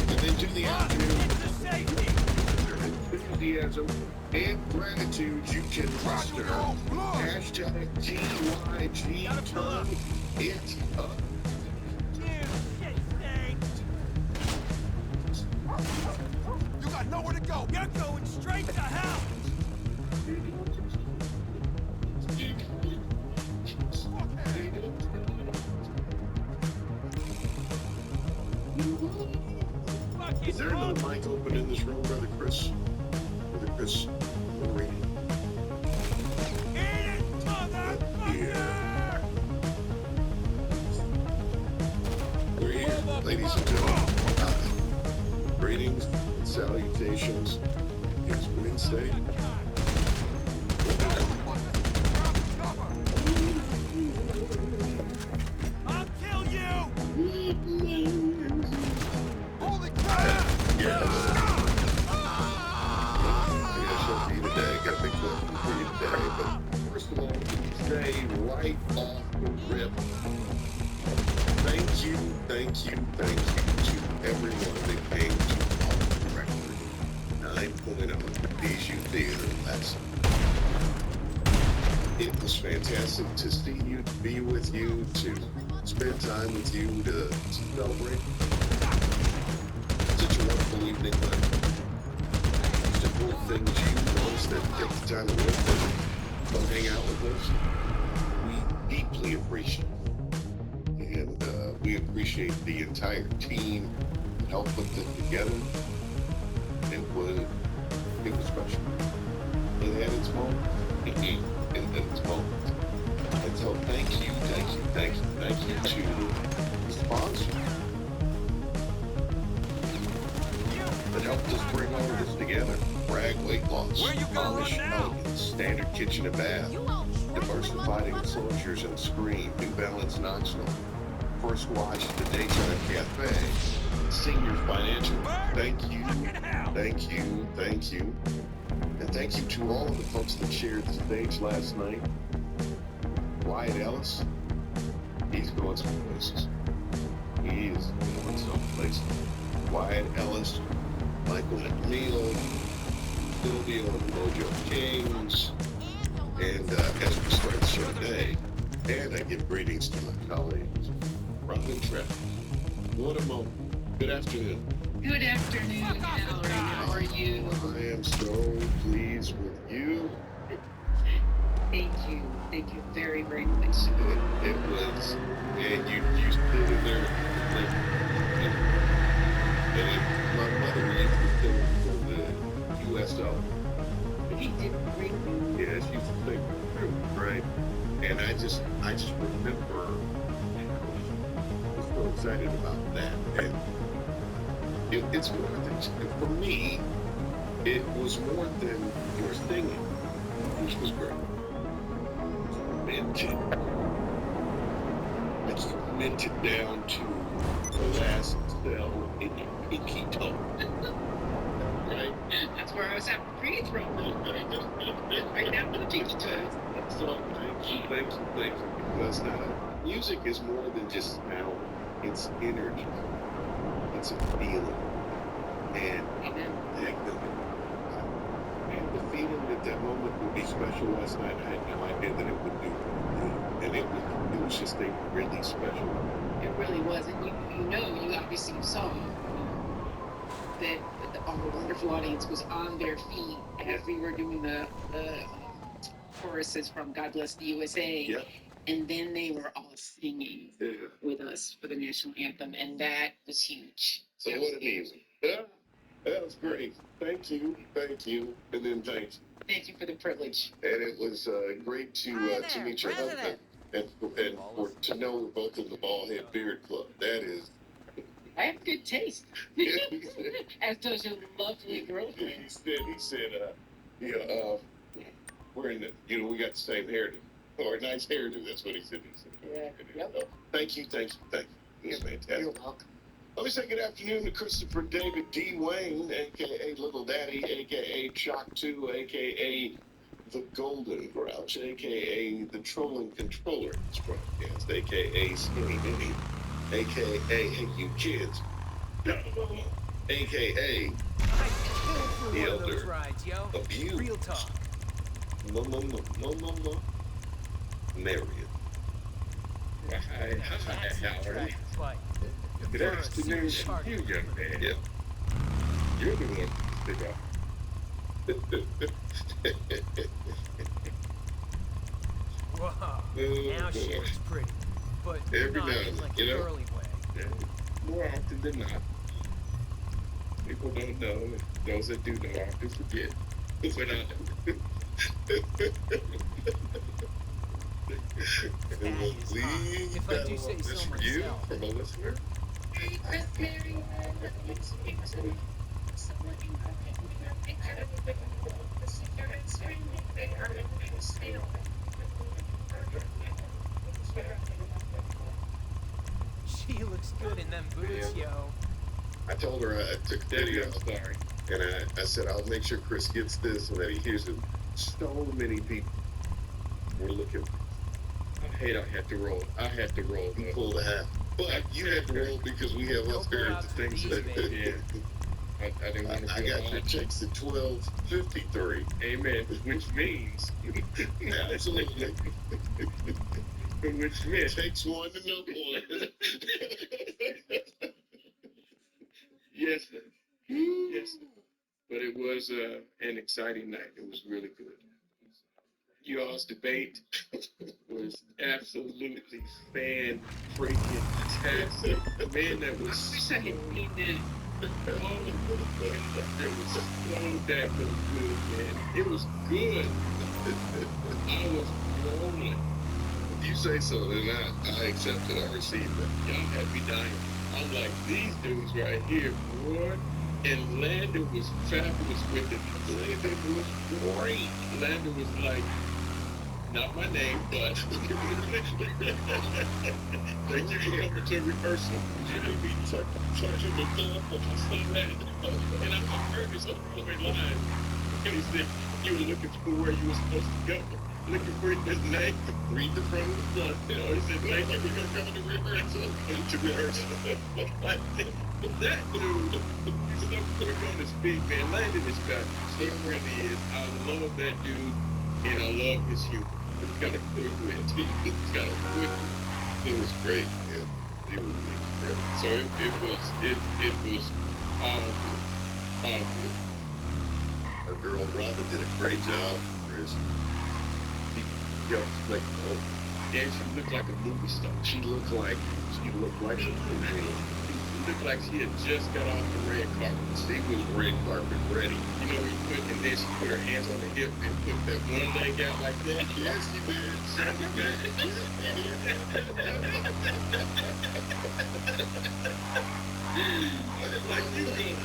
And then do the afternoon. Enthusiasm and gratitude you can muster. Hashtag GYG turn it up. You got nowhere to go. You're going straight to hell. Is there another mic open in this room, Brother Chris? Brother Chris, we're reading. Yeah. We're here, ladies and gentlemen. Greetings and salutations. It's Wednesday. I'll kill you. Holy crap! Yes. I guess I'll be today. Got a big question for you today. But first of all, stay right off the rip. Thank you to everyone that came to our record 9.0 Bijou Theater lesson. It was fantastic to see you, to be with you, to spend time with you, to celebrate. Such a wonderful evening, but just important things you ones that take the time to work with us, come hang out with us. We deeply appreciate it. And we appreciate the entire team that helped put this together. It was special. It had its moment. It had its moment. And so thank you to the sponsor that helped us bring all of this together. Bragg Weight Loss, Amish Elegance, Standard Kitchen and Bath, Diversified Enclosures and Screen, New Balance Knoxville, First Watch at the Daytime Cafe, Seniors Financial. Thank you. And thank you to all of the folks that shared the stage last night. Wyatt Ellis, he's going some places. He is going some places. Wyatt Ellis, Michael McNeil, Sylvia and Mojo Kings, and as we start the show today, and I give greetings to my colleagues, Robin Trepp. What a moment. Good afternoon. Good afternoon, Howard. How are you? I am so pleased with you. Thank you very, very much. It was, and you stood in there, and my mother used to sing for the USO. He did great. Yeah, she used to sing right? And I just remember, I was so excited about that. And it's more than, for me, it was more than your singing, which was great. It's minted down to the last cell in your pinky toe. Right? That's where I was having free throw. Right down to the pinky toe. So thank you. Because music is more than just sound. It's energy. It's a feeling. And the feeling that that moment would be special last night, I had no idea that it would do. And it was just a really special. It really was. And you obviously saw that our wonderful audience was on their feet as we were doing the choruses from God Bless the USA. Yeah. And then they were all singing with us for the national anthem, and that was huge. So what an evening. Yeah, that was great. Thank you, and then thanks. Thank you for the privilege. And it was great to meet your husband and to know we're both in the Baldhead Beard Club. That is. I have good taste. As does your lovely girlfriend. He said, we're in the, we got the same hairdo. Or a nice hairdo, that's what he said. Yeah. Yep. So, thank you. He's fantastic. You're welcome. Let me say good afternoon to Christopher David D. Wayne, a.k.a. Little Daddy, a.k.a. Chalk 2, a.k.a. The Golden Grouch, a.k.a. The Trolling Controller of this broadcast, a.k.a. Skinny Minnie, a.k.a. Hey You Kids, a.k.a. The Elder of You. Real talk. No. Marion. Hi, Howard. Good afternoon to you, young man. Yeah. You're the one to stick up. Wow. Now she looks pretty. But every not now in and like then, a girly way. Yeah. More often than not. People don't know. Those that do know often forget. If I do say so myself. From a listener. She looks good in them boots, yo. I told her I took the video, sorry, and I said I'll make sure Chris gets this and that he hears it. So many people were looking. I hate I had to roll. You pulled a half. But you had to roll because we have us here the things that I didn't want to. I got your checks at 12:53. Amen. Which means. Absolutely. Which means. Takes one to know one. Yes, sir. Yes, sir. But it was an exciting night. It was really good. You all's debate was absolutely fan-freaking-tastic. Man, that was I wish I had seen that. it was so that was good, man. It was good. I was rolling. You say so, then I accept it. I received it. Y'all had me dying. I'm like, these dudes right here, boy. And Landon was fabulous with it. Landon was great. Landon was like, not my name, but thank you for coming to rehearsal. You didn't be touching the thumb, but I saw that. And I heard this on the line. And he said, you were looking for where you were supposed to go. Looking for his name. Read the front of the book. You know, he said, thank you for coming to rehearsal. To rehearsal. That dude, he's so quick on his feet, man. Landon is back. He really is. I love that dude, and I love his humor. He's got a quick wit. He's got a quick wit. It was great. Yeah, it was great. So it was all good. Our girl Robin did a great job. Chris. Yo, like, oh, yeah, she looked like a movie star. She looked like a movie. She looked like she had just got off the red carpet. She was red carpet ready. You know, and then she put her hands on the hip and put that one leg out like that. Yes, she did. Like you did.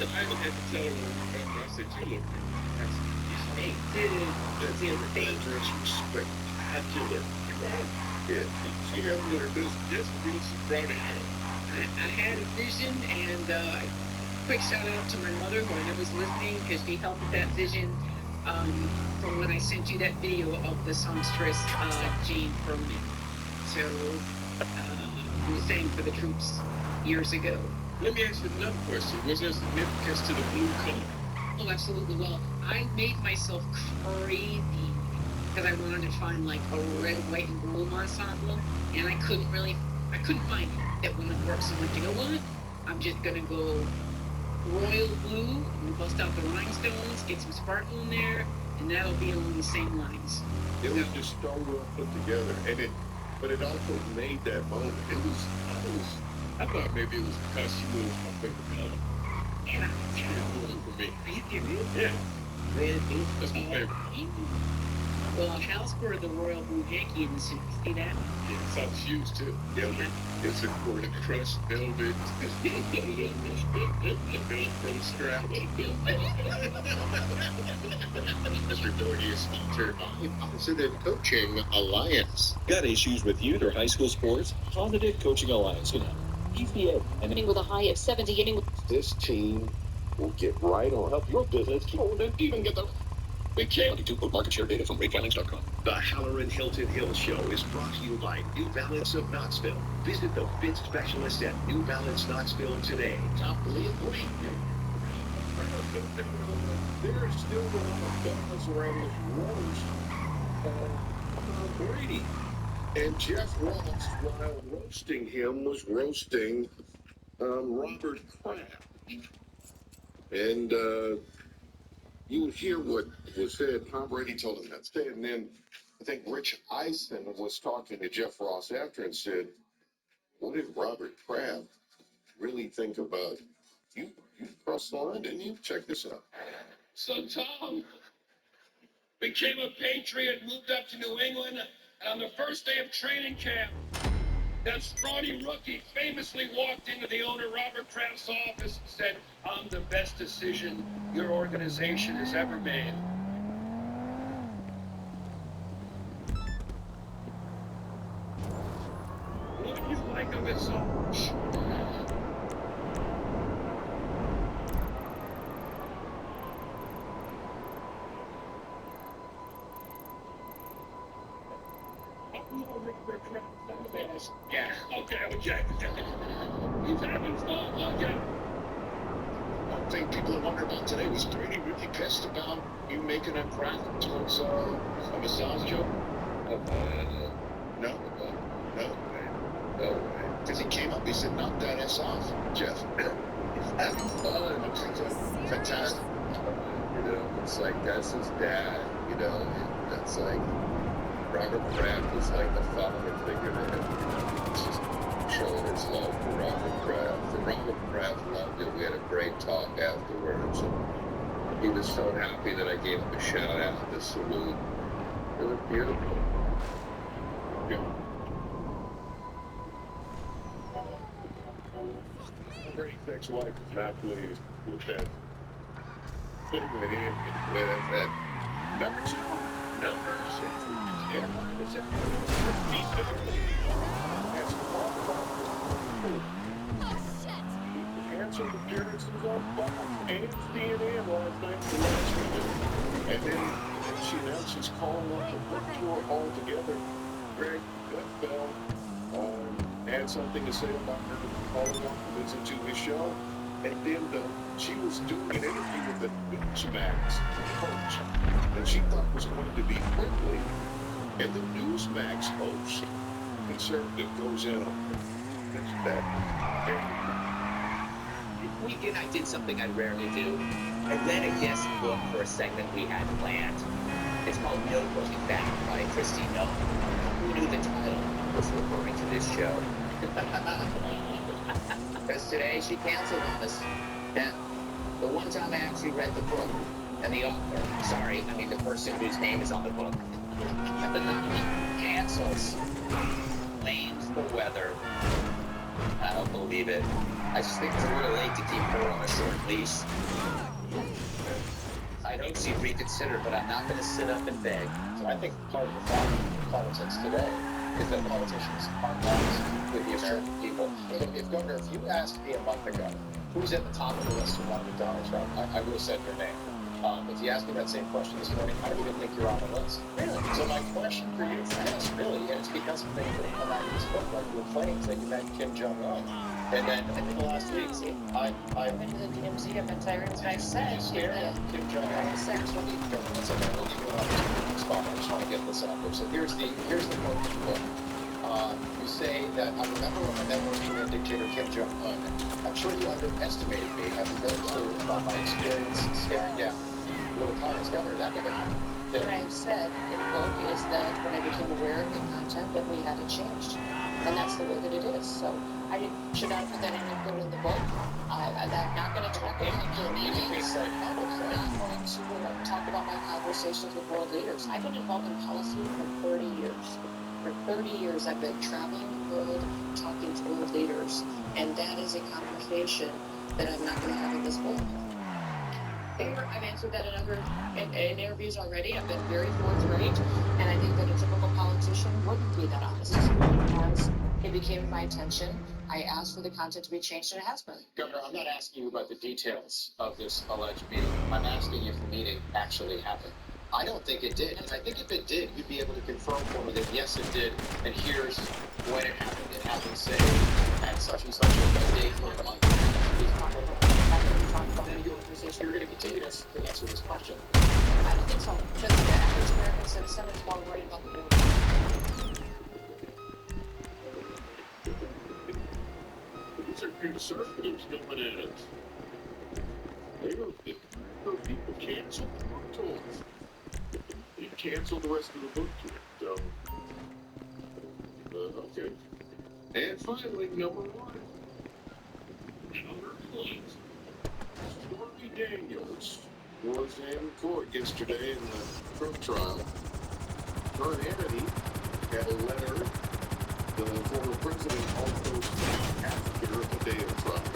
I had to tell her when we met her, I said, you look They did it. That's dangerous respect. spectacular. Yeah, she had a little bit. Just really brought it out. I had a vision, and quick shout out to my mother who I know was listening because she helped with that vision from when I sent you that video of the songstress Jean Perlman. So we sang for the troops years ago. Let me ask you another question. Was there significance to the blue color? Oh, absolutely. Well, I made myself crazy because I wanted to find like a red, white, and blue ensemble, and I couldn't find it. That wouldn't work. So I went, you know what? I'm just gonna go royal blue and bust out the rhinestones, get some sparkle in there, and that'll be along the same lines. It was just so well put together, but it also made that moment. I thought maybe it was because she was my favorite color. And I For me. you Yeah. Royal blue, that's my favorite. Well, house for the royal blue Yankee in the suit. See that? Yeah, it's on the shoes too. Yeah, it's a quarter crushed velvet. Velcro strap. Mr. Gorgeous featured Positive Coaching Alliance. Got issues with youth or high school sports? Positive Coaching Alliance can help. PCA and With a high of 70 inning. This team will get right on. Help your business keep and even get the big chance. 22 market share data from ratefilings.com. The Halloran Hilton Hill Show is brought to you by New Balance of Knoxville. Visit the fit specialist at New Balance Knoxville today. Top lead. There's still a lot of buzz around this roast Brady. And Jeff Ross, while roasting him, was roasting Robert Kraft. And you would hear what was said. Tom Brady told him that to say. And then I think Rich Eisen was talking to Jeff Ross after and said, what did Robert Kraft really think about you? You crossed the line, didn't you? Check this out. So Tom became a Patriot, moved up to New England, and on the first day of training camp, that scrawny rookie famously walked into the owner, Robert Kraft's office, and said, I'm the best decision your organization has ever made. What do you like of it so much? Yeah, okay. He's having fun, okay. thing people wonder about today. Was Brady really pissed about you making a crack towards a massage joke? No. Because he came up, he said, knock that ass off, Jeff. He's having fun. It's fantastic. You know, it's like, that's his dad, you know. That's like, Robert Kraft was like the father figure to him. You know, he's just showing his love for Robert Kraft. And Robert Kraft loved it. We had a great talk afterwards. And he was so happy that I gave him a shout out, the salute. It was beautiful. Yeah. Brady's ex-wife is not pleased with that. With that. Numbers. Canceled appearances on Fox and CNN last night for last weekend. And then she announced she's calling off the book tour altogether. Greg Gutfeld had something to say about her calling off to listen to his show. And then she was doing an interview with the Newsmax coach that she thought was going to be quickly. And the Newsmax host, conservative, goes in on that. Weekend I did something I rarely do. I read a guest book for a segment we had planned. It's called No Looking Back by Christine Nolan. Who knew the title was referring to this show? Because today she canceled on us. Yeah. The one time I actually read the book, and the author, the person whose name is on the book, cancels, blames the weather. I don't believe it. I just think it's a little late to keep her on a short leash. I know she'd reconsider, but I'm not going to sit up and beg. So I think part of the problem in politics today is that politicians aren't honest with the American people. If you asked me a month ago, who's at the top of the list of wanting Donald Trump, I would have said your name. If you asked me that same question this morning, I don't even think you're on the list. Really? So my question for you is, yes, really, and it's because of things that come out of this book, like your claims that you met Kim Jong-un. And then in the last week, I've been to the DMZ, I've been tired of what I said. Kim Jong-un. I just want to get this out there. So here's the quote from the book. You say that I remember when I met North Korean dictator Kim Jong-un. I'm sure you underestimated me, having very clear about my experience staring down little Congress governor. That never happened. What I said in the book is that when I became aware of the content, that we had it changed. And that's the way that it is. So I should not put that in the book. I'm not going to talk about your meetings. I'm not going to talk about my conversations with world leaders. I've been involved in policy for 30 years. For 30 years, I've been traveling the world, talking to world leaders. And that is a conversation that I'm not going to have in this book. I've answered that in interviews already. I've been very forthright, and I think that a typical politician wouldn't be that honest. As it became to my attention, I asked for the content to be changed, and it has been. Governor, I'm not asking you about the details of this alleged meeting. I'm asking if the meeting actually happened. I don't think it did. And I think if it did, you'd be able to confirm for me that yes, it did, and here's when it happened. It happened, say, at such and such a date for a month. You're going to continue to answer this question. I don't think so. Because the average American citizen is more worried about the world. These are conservatives going at it. People canceled the book tour. They canceled the rest of the book tour. So, okay. And finally, number one. Stormy Daniels was in court yesterday in the Trump trial. Her and Hannity had a letter the former president also sent after the day of the trial.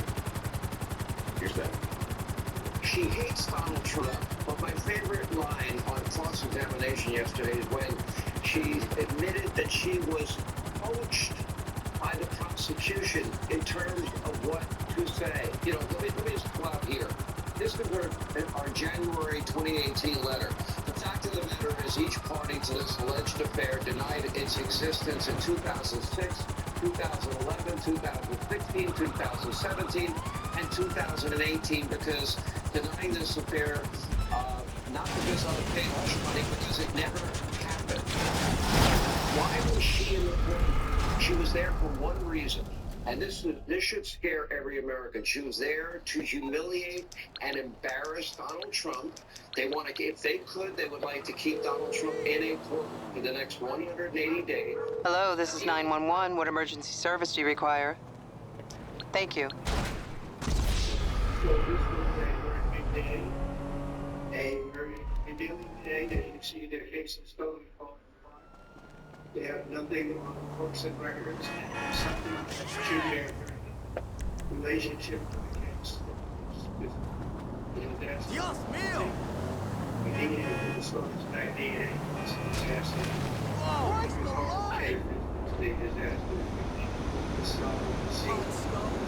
Here's that. She hates Donald Trump, but my favorite line on cross-examination yesterday is when she admitted that she was coached by the prosecution in terms of what to say. You know, let me just pull out here. This is our January 2018 letter. The fact of the matter is each party to this alleged affair denied its existence in 2006, 2011, 2016, 2017, in 2018 because denying this affair, not because of the pay hush money, because it never happened. Why was she in the room? She was there for one reason. And this should scare every American. She was there to humiliate and embarrass Donald Trump. They want to, if they could, they would like to keep Donald Trump in a courtroom for the next 180 days. Hello, this is 911. What emergency service do you require? Thank you. So this was a very big day, a very revealing day. As you see, their cases going on. They have nothing on the books and records, and something to their relationship with the case. Dios mío! We need to do the stories back then. It's disaster. Christ alive! Okay, it's a disaster. The song, the scene,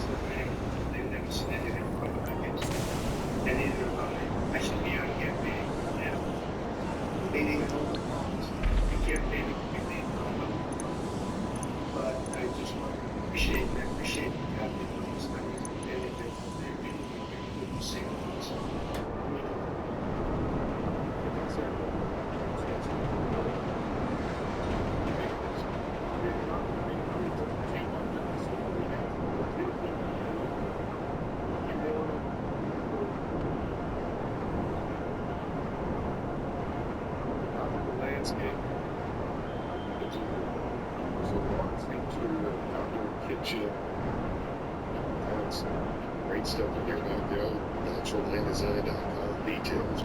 the man, they've never seen anything quite like it. And neither have I. I should be out here being now. Meeting all the problems. I can't maybe. But I just want to appreciate the company for these things. They really good singles. The landscape. Kitchen. That's great stuff in here now, Bill. NaturalLandDesign.com details.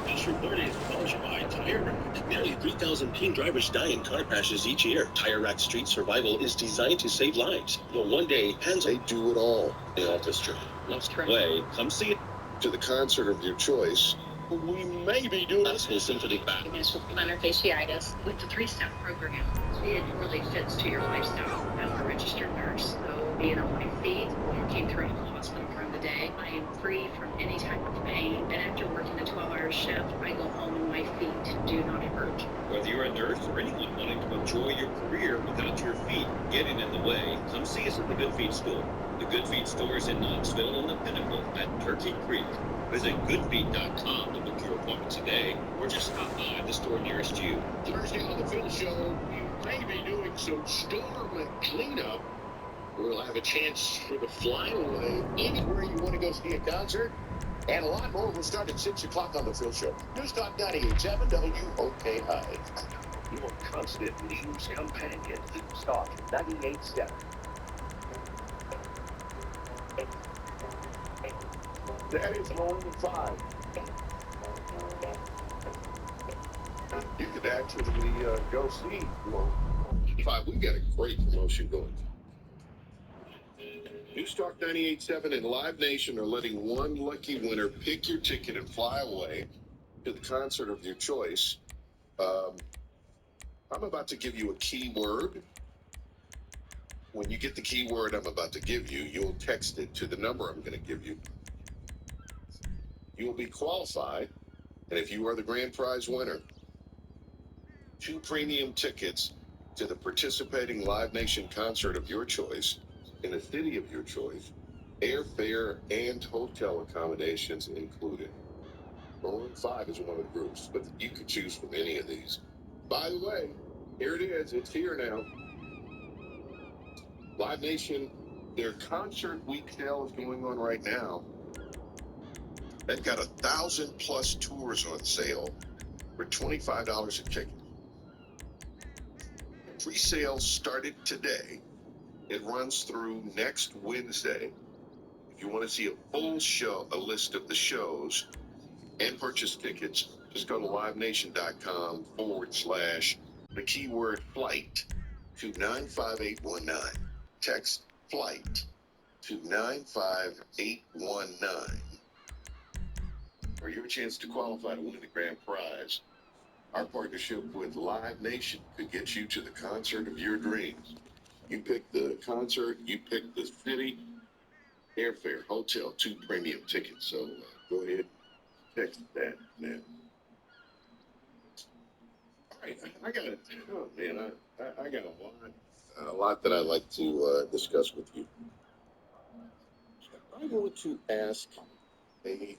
This report is sponsored by Tire Rack. Nearly 3,000 teen drivers die in car crashes each year. Tire Rack Street Survival is designed to save lives. But one day, they do it all. The Altus Street. Let's play. Come see it. To the concert of your choice. We may be doing Classical Symphony Band. Initial plantar fasciitis with the 3-step program. It really fits to your lifestyle. I'm a registered nurse, so being on my feet, walking through the hospital during the day, I am free from any type of pain. And after working a 12-hour shift, I go home and my feet do not hurt. Whether you're a nurse or anyone wanting to enjoy your career without your feet getting in the way, come see us at the Good Feet Store. The Good Feet Store is in Knoxville on the Pinnacle at Turkey Creek. Visit goodfeet.com to book your appointment today, or just stop by the store nearest you. Thursday on the Phil Show, you may be doing some storm cleanup. We'll have a chance for the flyaway anywhere you want to go see a concert. And a lot more will start at 6 o'clock on the Phil Show. News Talk 98.7 WOK High. Your constant news companion. News Talk 98.7. That is home to 5. You could actually go see Home 5. We got a great promotion going. News Talk 98.7 and Live Nation are letting one lucky winner pick your ticket and fly away to the concert of your choice. I'm about to give you a keyword. When you get the keyword I'm about to give you, you'll text it to the number I'm going to give you. You will be qualified, and if you are the grand prize winner, 2 premium tickets to the participating Live Nation concert of your choice in a city of your choice, airfare and hotel accommodations included. Maroon 5 is one of the groups, but you could choose from any of these. By the way, here it is. It's here now. Live Nation, their concert week sale is going on right now. They've got 1,000+ tours on sale for $25 a ticket. Pre-sale started today. It runs through next Wednesday. If you want to see a full show, a list of the shows, and purchase tickets, just go to livenation.com / the keyword flight to 95819. Text flight to 95819 for your chance to qualify to win the grand prize. Our partnership with Live Nation could get you to the concert of your dreams. You pick the concert, you pick the city, airfare, hotel, 2 premium tickets. So go ahead, text that now. All right, I got it. Oh man, I got a lot that I'd like to discuss with you. I want to ask a